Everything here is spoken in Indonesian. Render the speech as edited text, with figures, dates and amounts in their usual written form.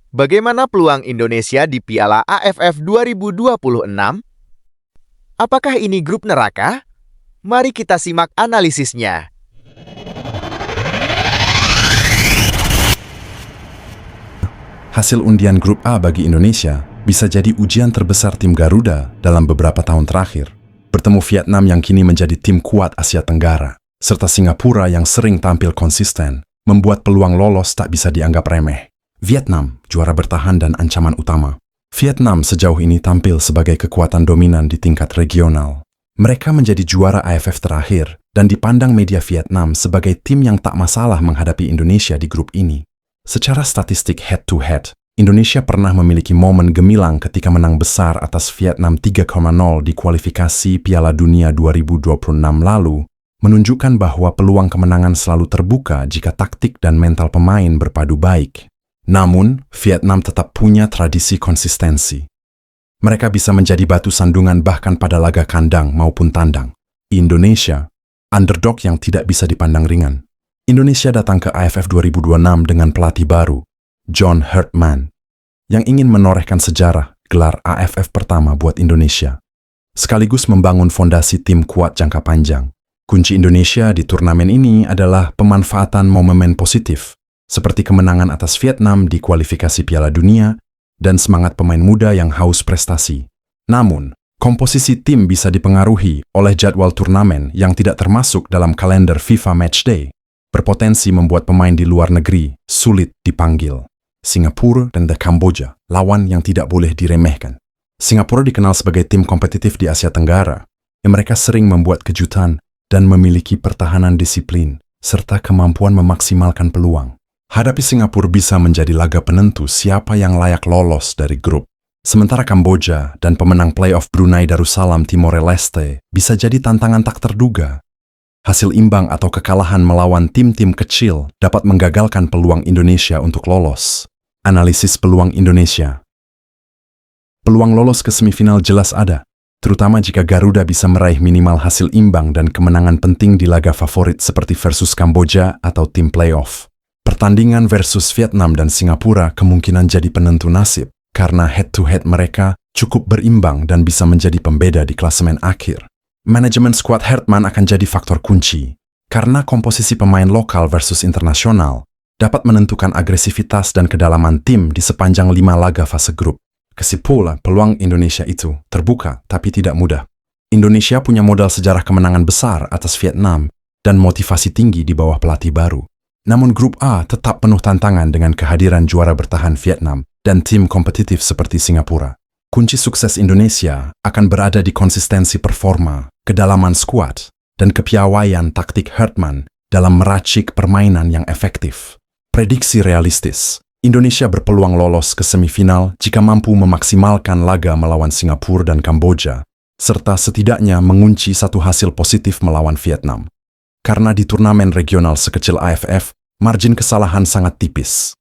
Bagaimana peluang Indonesia di Piala AFF 2026? Apakah ini grup neraka? Mari kita simak analisisnya. Hasil undian grup A bagi Indonesia bisa jadi ujian terbesar tim Garuda dalam beberapa tahun terakhir. Bertemu Vietnam yang kini menjadi tim kuat Asia Tenggara, serta Singapura yang sering tampil konsisten, membuat peluang lolos tak bisa dianggap remeh. Vietnam, juara bertahan dan ancaman utama. Vietnam sejauh ini tampil sebagai kekuatan dominan di tingkat regional. Mereka menjadi juara AFF terakhir dan dipandang media Vietnam sebagai tim yang tak masalah menghadapi Indonesia di grup ini. Secara statistik head-to-head, Indonesia pernah memiliki momen gemilang ketika menang besar atas Vietnam 3-0 di kualifikasi Piala Dunia 2026 lalu, menunjukkan bahwa peluang kemenangan selalu terbuka jika taktik dan mental pemain berpadu baik. Namun, Vietnam tetap punya tradisi konsistensi. Mereka bisa menjadi batu sandungan bahkan pada laga kandang maupun tandang. Indonesia, underdog yang tidak bisa dipandang ringan. Indonesia datang ke AFF 2026 dengan pelatih baru, John Herdman, yang ingin menorehkan sejarah gelar AFF pertama buat Indonesia, sekaligus membangun fondasi tim kuat jangka panjang. Kunci Indonesia di turnamen ini adalah pemanfaatan momen positif, seperti kemenangan atas Vietnam di kualifikasi Piala Dunia dan semangat pemain muda yang haus prestasi. Namun, komposisi tim bisa dipengaruhi oleh jadwal turnamen yang tidak termasuk dalam kalender FIFA Matchday, berpotensi membuat pemain di luar negeri sulit dipanggil. Singapura dan Kamboja, lawan yang tidak boleh diremehkan. Singapura dikenal sebagai tim kompetitif di Asia Tenggara, yang mereka sering membuat kejutan dan memiliki pertahanan disiplin, serta kemampuan memaksimalkan peluang. Hadapi Singapura bisa menjadi laga penentu siapa yang layak lolos dari grup. Sementara Kamboja dan pemenang playoff Brunei Darussalam Timor Leste bisa jadi tantangan tak terduga. Hasil imbang atau kekalahan melawan tim-tim kecil dapat menggagalkan peluang Indonesia untuk lolos. Analisis peluang Indonesia. Peluang lolos ke semifinal jelas ada, terutama jika Garuda bisa meraih minimal hasil imbang dan kemenangan penting di laga favorit seperti versus Kamboja atau tim playoff. Pertandingan versus Vietnam dan Singapura kemungkinan jadi penentu nasib karena head-to-head mereka cukup berimbang dan bisa menjadi pembeda di klasemen akhir. Manajemen skuad Herdman akan jadi faktor kunci karena komposisi pemain lokal versus internasional dapat menentukan agresivitas dan kedalaman tim di sepanjang 5 laga fase grup. Kesimpulan, peluang Indonesia itu terbuka tapi tidak mudah. Indonesia punya modal sejarah kemenangan besar atas Vietnam dan motivasi tinggi di bawah pelatih baru. Namun grup A tetap penuh tantangan dengan kehadiran juara bertahan Vietnam dan tim kompetitif seperti Singapura. Kunci sukses Indonesia akan berada di konsistensi performa, kedalaman skuad, dan kepiawaian taktik Herdman dalam meracik permainan yang efektif. Prediksi realistis, Indonesia berpeluang lolos ke semifinal jika mampu memaksimalkan laga melawan Singapura dan Kamboja, serta setidaknya mengunci satu hasil positif melawan Vietnam. Karena di turnamen regional sekecil AFF, margin kesalahan sangat tipis.